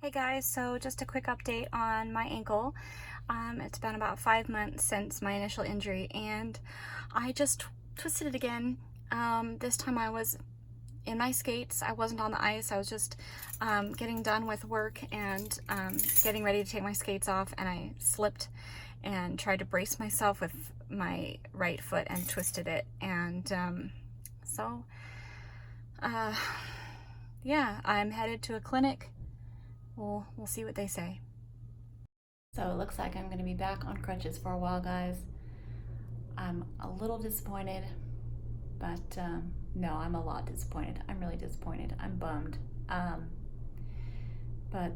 Hey guys, so just a quick update on my ankle. It's been about 5 months since my initial injury and I just twisted it again. This time I was in my skates. I wasn't on the ice. I was just getting done with work and getting ready to take my skates off, and I slipped and tried to brace myself with my right foot and twisted it. And yeah, I'm headed to a clinic. We'll see what they say. So it looks like I'm going to be back on crutches for a while, guys. I'm a little disappointed, but no, I'm a lot disappointed. I'm really disappointed. I'm bummed. But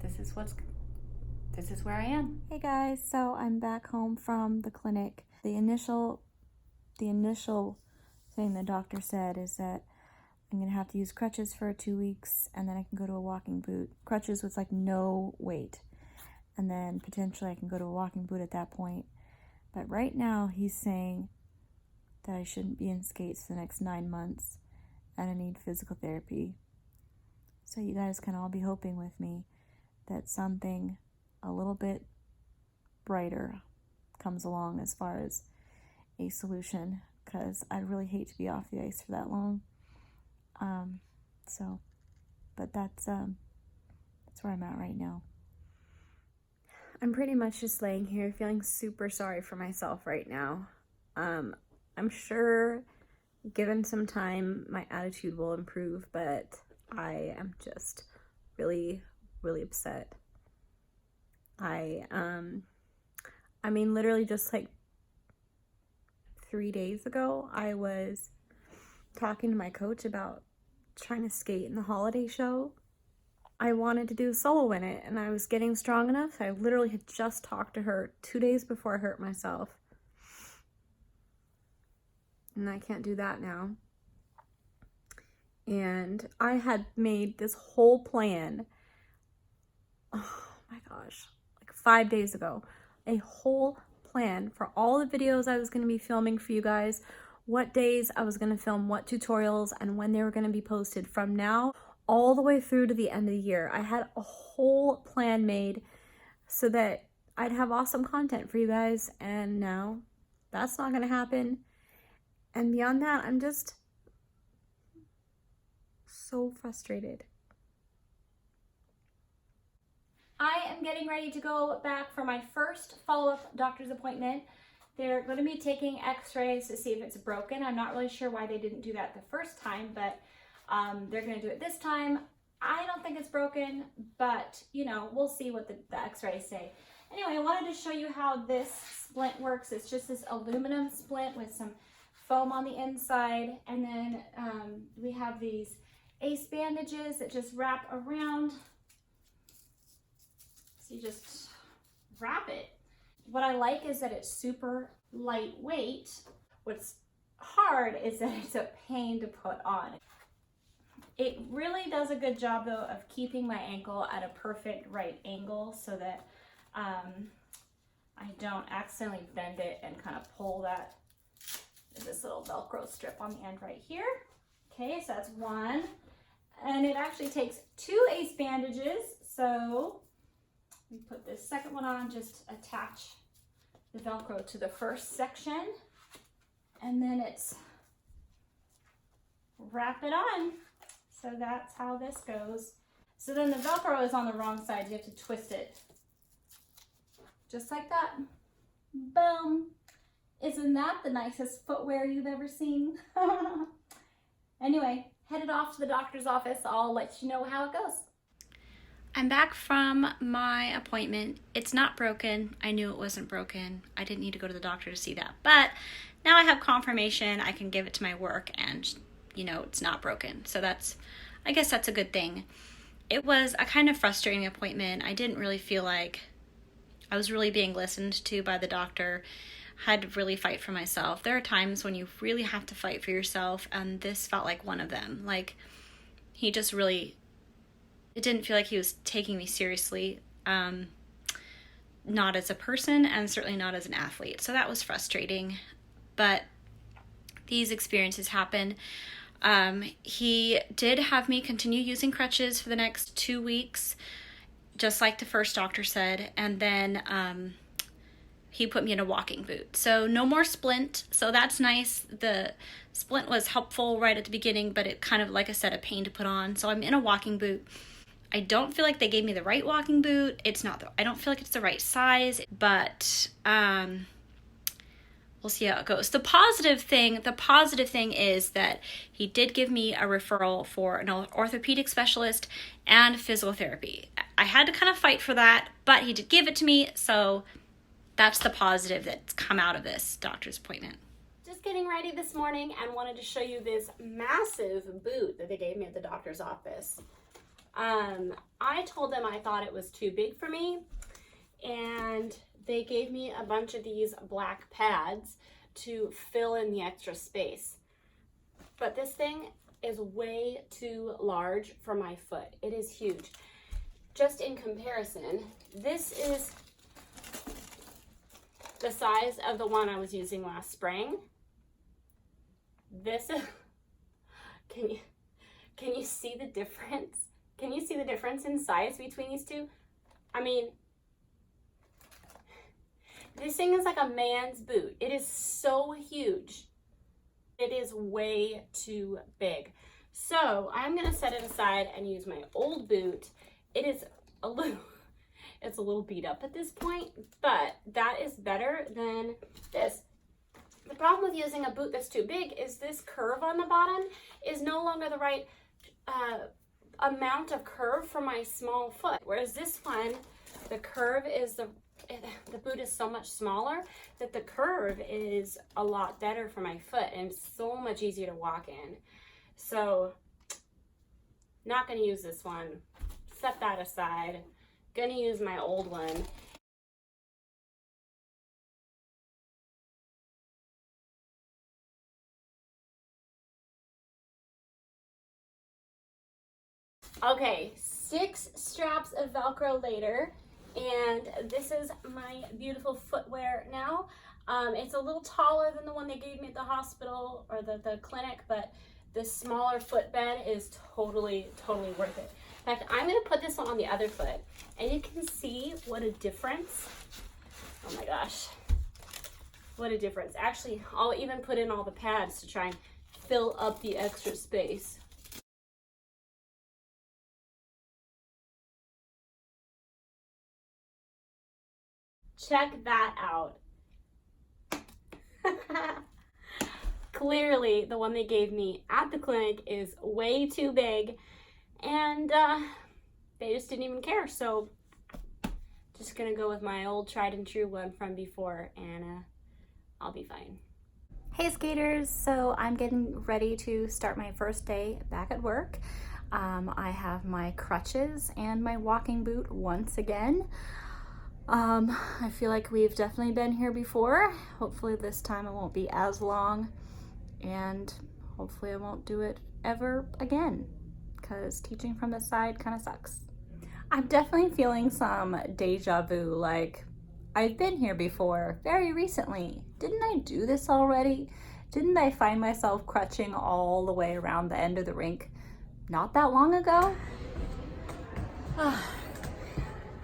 this is where I am. Hey guys, so I'm back home from the clinic. The initial thing the doctor said is that I'm gonna have to use crutches for 2 weeks, and then I can go to a walking boot. Crutches with like no weight. And then potentially I can go to a walking boot at that point. But right now he's saying that I shouldn't be in skates for the next 9 months and I need physical therapy. So you guys can all be hoping with me that something a little bit brighter comes along as far as a solution, because I really hate to be off the ice for that long. But that's where I'm at right now. I'm pretty much just laying here feeling super sorry for myself right now. I'm sure given some time my attitude will improve, but I am just really, really upset. I mean, literally just like 3 days ago, I was talking to my coach about trying to skate in the holiday show. I wanted to do a solo in it, and I was getting strong enough. I literally had just talked to her 2 days before I hurt myself. And I can't do that now. And I had made this whole plan, oh my gosh, like 5 days ago, a whole plan for all the videos I was going to be filming for you guys, what days I was going to film what tutorials, and when they were going to be posted from now all the way through to the end of the year. I had a whole plan made so that I'd have awesome content for you guys, and now that's not going to happen. And beyond that, I'm just so frustrated. I am getting ready to go back for my first follow-up doctor's appointment. They're going to be taking x-rays to see if it's broken. I'm not really sure why they didn't do that the first time, but they're going to do it this time. I don't think it's broken, but you know, we'll see what the x-rays say. Anyway, I wanted to show you how this splint works. It's just this aluminum splint with some foam on the inside, and then we have these ACE bandages that just wrap around. So you just wrap it. What I like is that it's super lightweight. What's hard is that it's a pain to put on. It really does a good job though of keeping my ankle at a perfect right angle so that I don't accidentally bend it and kind of pull that. There's this little Velcro strip on the end right here. Okay, so that's one. And it actually takes 2 ACE bandages. So we put this second one on, just attach the Velcro to the first section, and then it's wrap it on. So that's how this goes. So then the Velcro is on the wrong side. You have to twist it. Just like that. Boom. Isn't that the nicest footwear you've ever seen? Anyway, headed off to the doctor's office. I'll let you know how it goes. I'm back from my appointment. It's not broken. I knew it wasn't broken. I didn't need to go to the doctor to see that. But now I have confirmation. I can give it to my work and, you know, it's not broken. So I guess that's a good thing. It was a kind of frustrating appointment. I didn't really feel like I was really being listened to by the doctor. I had to really fight for myself. There are times when you really have to fight for yourself, and this felt like one of them. Like, he just really, it didn't feel like he was taking me seriously, not as a person and certainly not as an athlete. So that was frustrating. But these experiences happen. He did have me continue using crutches for the next 2 weeks, just like the first doctor said, and then he put me in a walking boot. So no more splint, so that's nice. The splint was helpful right at the beginning, but it kind of, like I said, a pain to put on. So I'm in a walking boot. I don't feel like they gave me the right walking boot. I don't feel like it's the right size, but we'll see how it goes. The positive thing is that he did give me a referral for an orthopedic specialist and physical therapy. I had to kind of fight for that, but he did give it to me, so that's the positive that's come out of this doctor's appointment. Just getting ready this morning and wanted to show you this massive boot that they gave me at the doctor's office. I told them I thought it was too big for me, and they gave me a bunch of these black pads to fill in the extra space. But this thing is way too large for my foot. It is huge. Just in comparison, this is the size of the one I was using last spring. This is, can you see the difference? Can you see the difference in size between these two? I mean, this thing is like a man's boot. It is so huge. It is way too big. So I'm gonna set it aside and use my old boot. It is it's a little beat up at this point, but that is better than this. The problem with using a boot that's too big is this curve on the bottom is no longer the right amount of curve for my small foot. Whereas this one, the curve is the boot is so much smaller that the curve is a lot better for my foot and so much easier to walk in. So not gonna use this one. Set that aside. Gonna use my old one. Okay, 6 straps of Velcro later, and this is my beautiful footwear now. It's a little taller than the one they gave me at the hospital or the clinic, but the smaller footbed is totally worth it. In fact, I'm gonna put this one on the other foot, and you can see what a difference. Oh my gosh, what a difference. Actually, I'll even put in all the pads to try and fill up the extra space. Check that out. Clearly, the one they gave me at the clinic is way too big, and they just didn't even care. So just gonna go with my old tried and true one from before, and I'll be fine. Hey skaters, so I'm getting ready to start my first day back at work. I have my crutches and my walking boot once again. I feel like we've definitely been here before. Hopefully this time it won't be as long, and hopefully I won't do it ever again, because teaching from the side kind of sucks. I'm definitely feeling some deja vu, like I've been here before very recently. Didn't I do this already? Didn't I find myself crutching all the way around the end of the rink not that long ago? And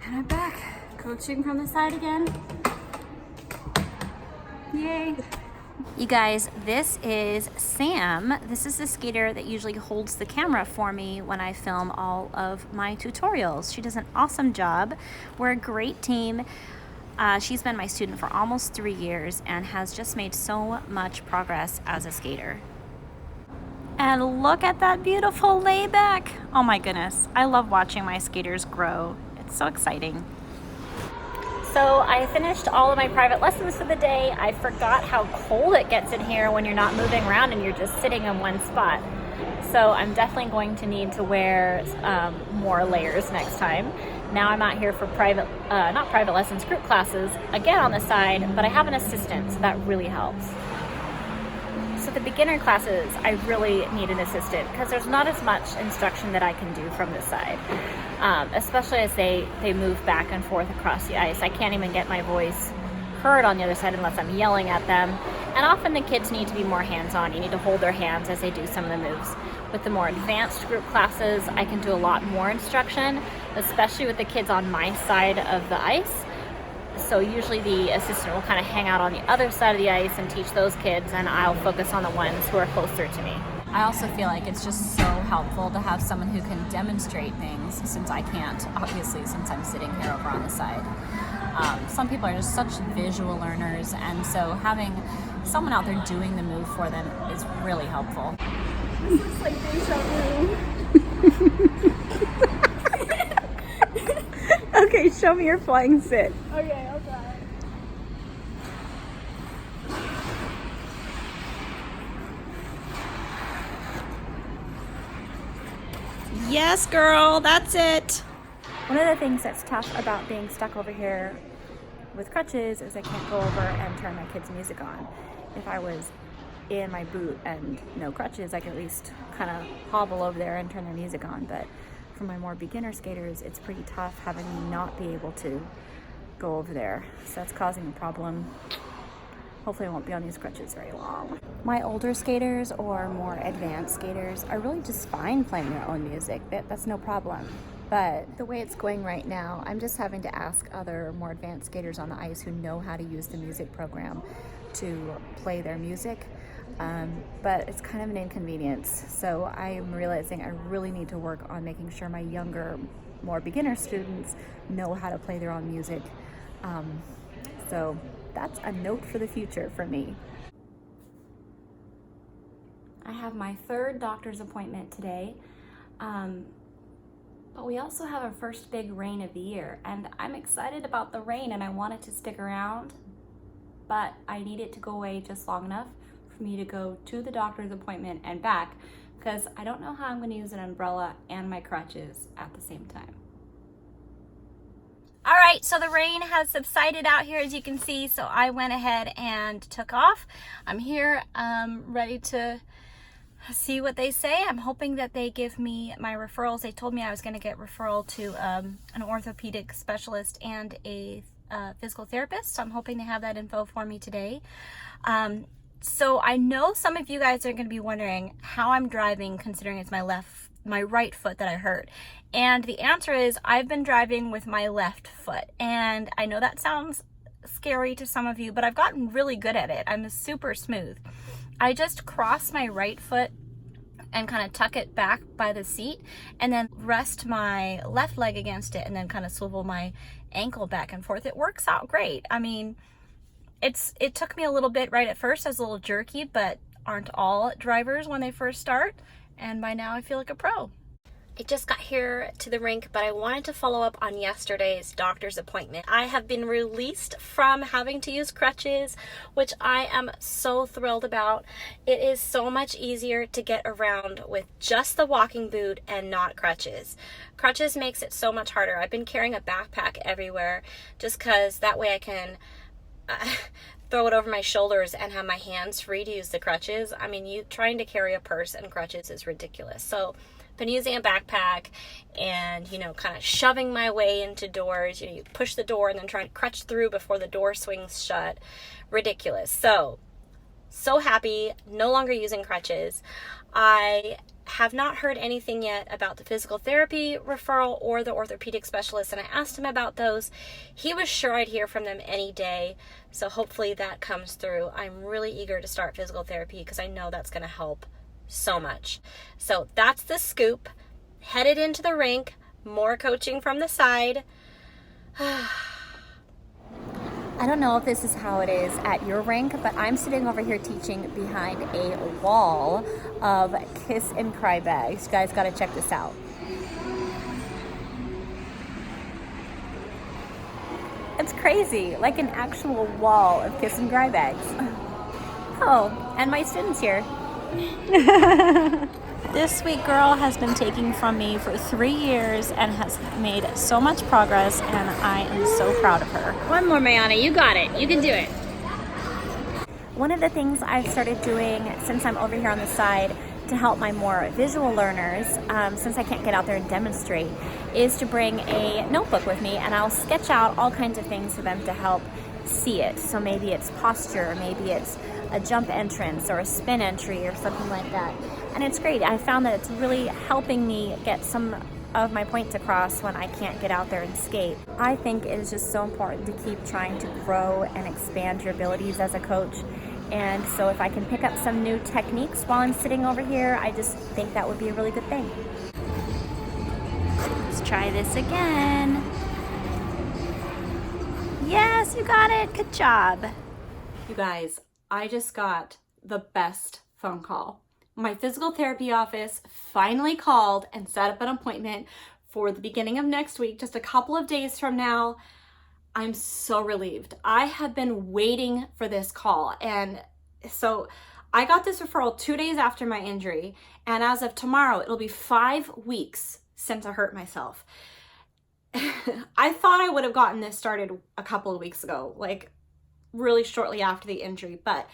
I'm back. Coaching from the side again. Yay. You guys, this is Sam. This is the skater that usually holds the camera for me when I film all of my tutorials. She does an awesome job. We're a great team. She's been my student for almost 3 years and has just made so much progress as a skater. And look at that beautiful layback. Oh my goodness. I love watching my skaters grow. It's so exciting. So I finished all of my private lessons for the day. I forgot how cold it gets in here when you're not moving around and you're just sitting in one spot. So I'm definitely going to need to wear more layers next time. Now I'm out here for not private lessons, group classes, again on the side, but I have an assistant, so that really helps. So the beginner classes, I really need an assistant because there's not as much instruction that I can do from this side, especially as they move back and forth across the ice. I can't even get my voice heard on the other side unless I'm yelling at them. And often the kids need to be more hands-on. You need to hold their hands as they do some of the moves. With the more advanced group classes, I can do a lot more instruction, especially with the kids on my side of the ice. So usually the assistant will kind of hang out on the other side of the ice and teach those kids, and I'll focus on the ones who are closer to me. I also feel like it's just so helpful to have someone who can demonstrate things, since I can't, obviously, since I'm sitting here over on the side. Some people are just such visual learners, and so having someone out there doing the move for them is really helpful. This looks like deja vu. Okay, show me your flying sit. Okay, I'll try. Yes, girl, that's it. One of the things that's tough about being stuck over here with crutches is I can't go over and turn my kids' music on. If I was in my boot and no crutches, I could at least kind of hobble over there and turn their music on. But for my more beginner skaters, it's pretty tough having me not be able to go over there. So that's causing a problem. Hopefully I won't be on these crutches very long. My older skaters or more advanced skaters are really just fine playing their own music. That's no problem. But the way it's going right now, I'm just having to ask other more advanced skaters on the ice who know how to use the music program to play their music. But it's kind of an inconvenience. So I am realizing I really need to work on making sure my younger, more beginner students know how to play their own music. So that's a note for the future for me. I have my third doctor's appointment today. But we also have our first big rain of the year, and I'm excited about the rain and I want it to stick around, but I need it to go away just long enough for me to go to the doctor's appointment and back, because I don't know how I'm going to use an umbrella and my crutches at the same time. All right, so the rain has subsided out here, as you can see, so I went ahead and took off. I'm here, ready to see what they say. I'm hoping that they give me my referrals. They told me I was going to get referral to an orthopedic specialist and a physical therapist, so I'm hoping to have that info for me today. So I know some of you guys are going to be wondering how I'm driving, considering it's my right foot that I hurt. And the answer is I've been driving with my left foot. And I know that sounds scary to some of you, but I've gotten really good at it. I'm super smooth. I just cross my right foot and kind of tuck it back by the seat and then rest my left leg against it and then kind of swivel my ankle back and forth. It works out great. I mean, it took me a little bit right at first. I was a little jerky, but aren't all drivers when they first start? And by now I feel like a pro. I just got here to the rink, but I wanted to follow up on yesterday's doctor's appointment. I have been released from having to use crutches, which I am so thrilled about. It is so much easier to get around with just the walking boot and not crutches. Crutches makes it so much harder. I've been carrying a backpack everywhere just because that way I can throw it over my shoulders and have my hands free to use the crutches. I mean, trying to carry a purse and crutches is ridiculous. So been using a backpack and, kind of shoving my way into doors. You push the door and then try to crutch through before the door swings shut. Ridiculous. So happy, no longer using crutches. I have not heard anything yet about the physical therapy referral or the orthopedic specialist, and I asked him about those. He was sure I'd hear from them any day, so hopefully that comes through. I'm really eager to start physical therapy because I know that's going to help so much. So that's the scoop. Headed into the rink, more coaching from the side. I don't know if this is how it is at your rink, but I'm sitting over here teaching behind a wall of kiss and cry bags. You guys got to check this out. It's crazy, like an actual wall of kiss and cry bags. Oh, and my students here. This sweet girl has been taking from me for 3 years and has made so much progress, and I am so proud of her. One more, Mayana. You got it. You can do it. One of the things I've started doing since I'm over here on the side to help my more visual learners, since I can't get out there and demonstrate, is to bring a notebook with me, and I'll sketch out all kinds of things for them to help see it. So maybe it's posture, maybe it's a jump entrance or a spin entry or something like that. And it's great. I found that it's really helping me get some of my points across when I can't get out there and skate. I think it is just so important to keep trying to grow and expand your abilities as a coach. And so if I can pick up some new techniques while I'm sitting over here, I just think that would be a really good thing. Let's try this again. Yes, you got it. Good job. You guys, I just got the best phone call. My physical therapy office finally called and set up an appointment for the beginning of next week, just a couple of days from now. I'm so relieved. I have been waiting for this call. And so I got this referral 2 days after my injury. And as of tomorrow, it'll be 5 weeks since I hurt myself. I thought I would have gotten this started a couple of weeks ago, like really shortly after the injury, but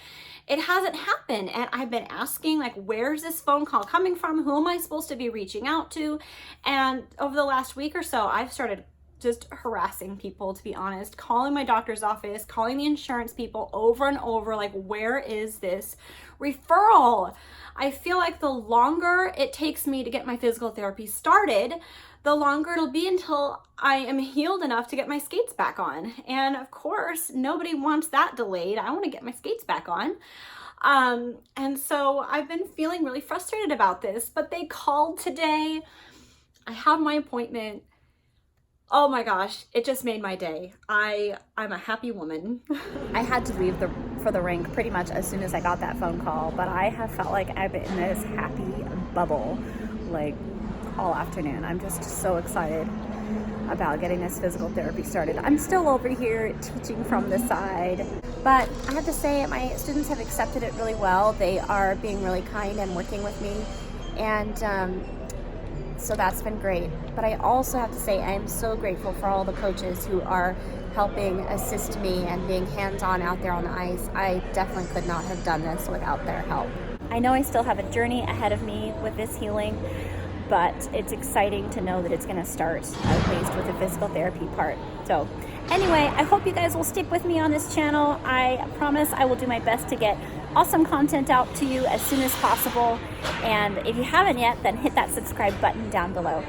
it hasn't happened. And I've been asking, like, where's this phone call coming from? Who am I supposed to be reaching out to? And over the last week or so, I've started just harassing people, to be honest, calling my doctor's office, calling the insurance people over and over, like, where is this referral? I feel like the longer it takes me to get my physical therapy started, the longer it'll be until I am healed enough to get my skates back on. And of course, nobody wants that delayed. I want to get my skates back on. And so I've been feeling really frustrated about this, but they called today. I have my appointment. Oh my gosh, it just made my day. I'm a happy woman. I had to leave for the rink pretty much as soon as I got that phone call, but I have felt like I've been in this happy bubble like all afternoon. I'm just so excited about getting this physical therapy started. I'm still over here teaching from the side, but I have to say my students have accepted it really well. They are being really kind and working with me, and so that's been great. But I also have to say I am so grateful for all the coaches who are helping assist me and being hands-on out there on the ice. I definitely could not have done this without their help. I know I still have a journey ahead of me with this healing, but it's exciting to know that it's going to start, at least with the physical therapy part. So anyway, I hope you guys will stick with me on this channel. I promise I will do my best to get awesome content out to you as soon as possible. And if you haven't yet, then hit that subscribe button down below.